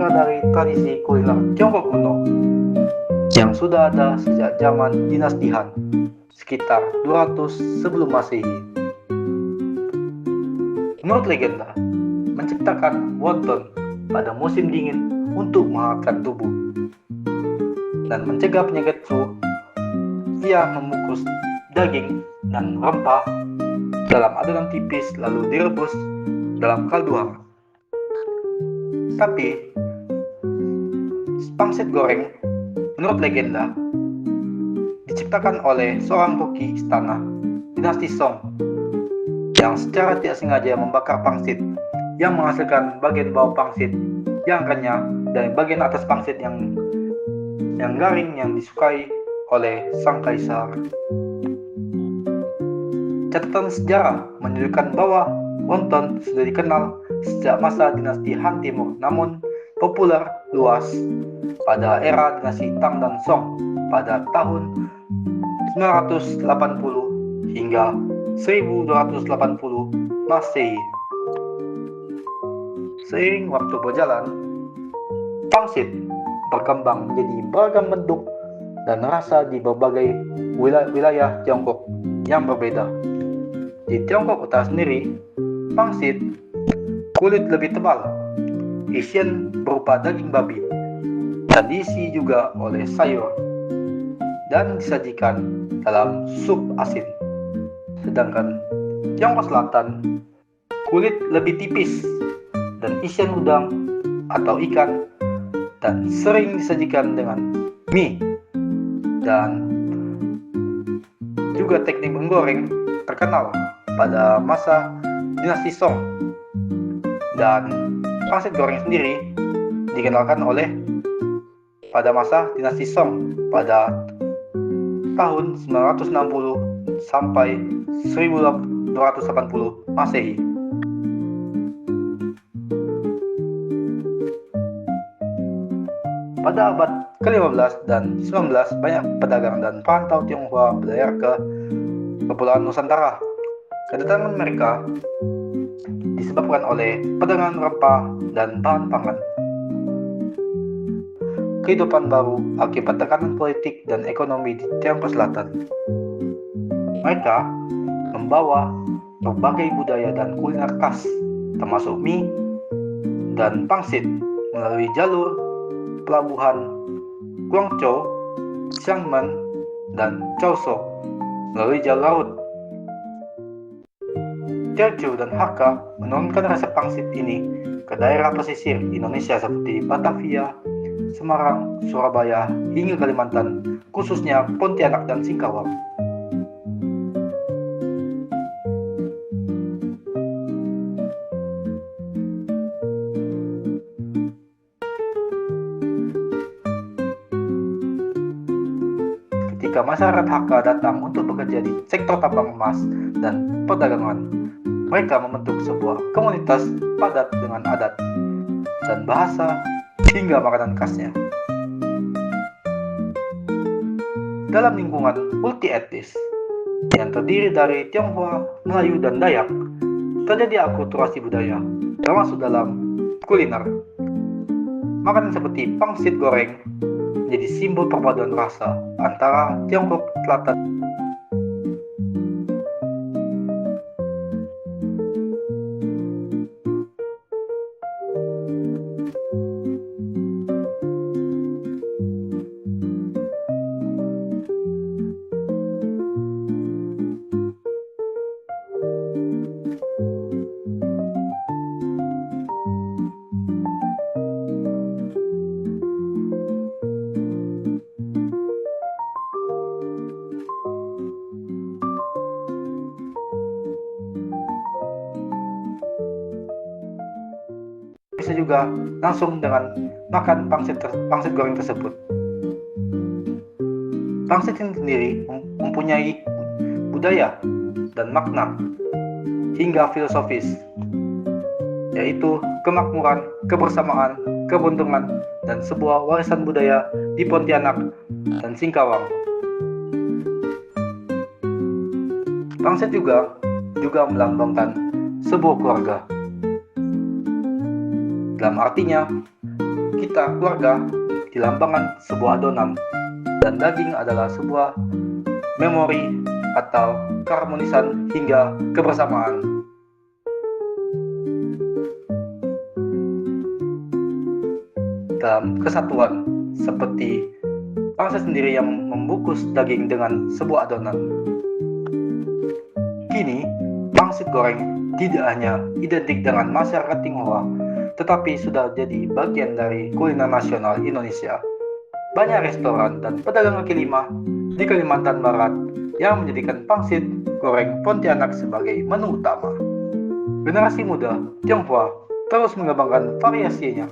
berakar dari tradisi kuliner Tiongkok kuno yang sudah ada sejak zaman dinasti Han, sekitar 200 sebelum Masehi. Menurut legenda, menciptakan wonton pada musim dingin untuk menghangatkan tubuh dan mencegah penyakit flu via membungkus daging dan rempah dalam adonan tipis lalu direbus dalam kaldu hangat. Tapi pangsit goreng menurut legenda diciptakan oleh seorang koki istana dinasti Song yang secara tidak sengaja membakar pangsit yang menghasilkan bagian bawah pangsit yang renyah dan bagian atas pangsit yang garing yang disukai oleh sang kaisar. Catatan sejarah menunjukkan bahwa wonton sudah dikenal sejak masa dinasti Han Timur, namun populer luas pada era dinasti Tang dan Song pada tahun 980 hingga 1280 Masehi. Seiring waktu berjalan, pangsit berkembang menjadi beragam bentuk dan rasa di berbagai wilayah Tiongkok yang berbeda. Di Tiongkok Utara sendiri, pangsit kulit lebih tebal, isian berupa daging babi, dan diisi juga oleh sayur, dan disajikan dalam sup asin. Sedangkan Tiongkok Selatan, kulit lebih tipis dan isian udang atau ikan, dan sering disajikan dengan mie, dan juga teknik menggoreng terkenal pada masa dinasti Song. Dan pangsit goreng sendiri dikenalkan oleh pada masa dinasti Song pada tahun 960 sampai 1280 Masehi. Pada abad ke-15 dan 19, banyak pedagang dan perantau Tionghoa berlayar ke Kepulauan Nusantara. Kedatangan mereka disebabkan oleh perdagangan rempah dan bahan pangan. Kehidupan baru akibat tekanan politik dan ekonomi di Tiongkok Selatan. Mereka membawa berbagai budaya dan kuliner khas, termasuk mie dan pangsit, melalui jalur pelabuhan Guangzhou, Xiamen, dan Chaozhou melalui jalur laut. Teochew dan Hakka menurunkan resep pangsit ini ke daerah pesisir Indonesia seperti Batavia, Semarang, Surabaya, hingga Kalimantan, khususnya Pontianak dan Singkawang. Ketika masyarakat Hakka datang untuk bekerja di sektor tambang emas dan perdagangan, mereka membentuk sebuah komunitas padat dengan adat dan bahasa hingga makanan khasnya. Dalam lingkungan multi-etnis yang terdiri dari Tionghoa, Melayu, dan Dayak, terjadi akulturasi budaya, termasuk dalam kuliner. Makanan seperti pangsit goreng menjadi simbol perpaduan rasa antara Tiongkok Selatan. Bisa juga langsung dengan makan pangsit goreng tersebut. Pangsit ini sendiri mempunyai budaya dan makna hingga filosofis, yaitu kemakmuran, kebersamaan, keberuntungan, dan sebuah warisan budaya di Pontianak dan Singkawang. Pangsit juga melambangkan sebuah keluarga. Dalam artinya, kita keluarga dilambangkan sebuah adonan, dan daging adalah sebuah memori atau keharmonisan hingga kebersamaan. Dalam kesatuan, seperti pangsit sendiri yang membungkus daging dengan sebuah adonan. Kini, pangsit goreng tidak hanya identik dengan masyarakat Tionghoa, tetapi sudah jadi bagian dari kuliner nasional Indonesia. Banyak restoran dan pedagang kaki lima di Kalimantan Barat yang menjadikan pangsit goreng Pontianak sebagai menu utama. Generasi muda Tionghoa terus mengembangkan variasinya,